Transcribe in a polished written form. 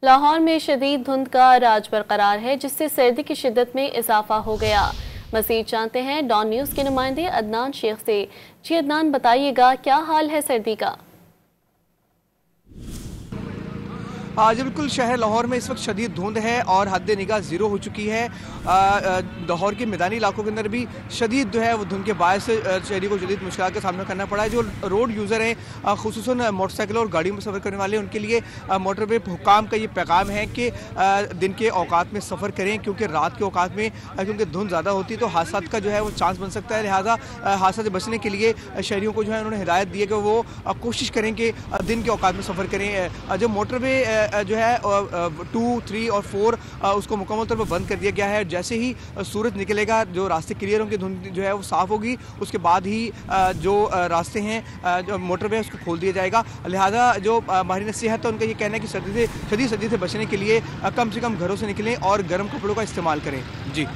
लाहौर में शदीद धुंध का राज बरकरार है, जिससे सर्दी की शिद्दत में इजाफा हो गया। मज़ीद जानते हैं डॉन न्यूज़ के नुमाइंदे अदनान शेख से। जी अदनान, बताइएगा क्या हाल है सर्दी का? जी बिल्कुल, शहर लाहौर में इस वक्त शदीद धुंध है और हद निगाह ज़ीरो हो चुकी है। लाहौर के मैदानी इलाकों के अंदर भी शदीद जो है वो धुंध के बायस शहरी को शदीद मुश्किल का सामना करना पड़ा है। जो रोड यूज़र हैं, खुसूसन मोटरसाइकिल और गाड़ियों में सफ़र करने वाले, उनके लिए मोटरवे हुकाम का ये पैगाम है कि दिन के औकात में सफ़र करें, क्योंकि रात के औकात में क्योंकि धुंध ज़्यादा होती है तो हादसा का जो है वो चांस बन सकता है। लिहाजा हादसा से बचने के लिए शहरियों को जो है उन्होंने हिदायत दी है कि वो कोशिश करें कि दिन के औकात में सफ़र करें। जो मोटरवे जो है 2, 3 और 4 उसको मुकम्मल तौर पर बंद कर दिया गया है। जैसे ही सूरज निकलेगा, जो रास्ते क्लियर होंगे, धुंध जो है वो साफ़ होगी, उसके बाद ही जो रास्ते हैं, जो मोटरवे है, उसको खोल दिया जाएगा। लिहाजा जो माहिरीन सेहत है, उनका ये कहना है कि शदीद सर्दी से बचने के लिए कम से कम घरों से निकलें और गर्म कपड़ों का इस्तेमाल करें। जी।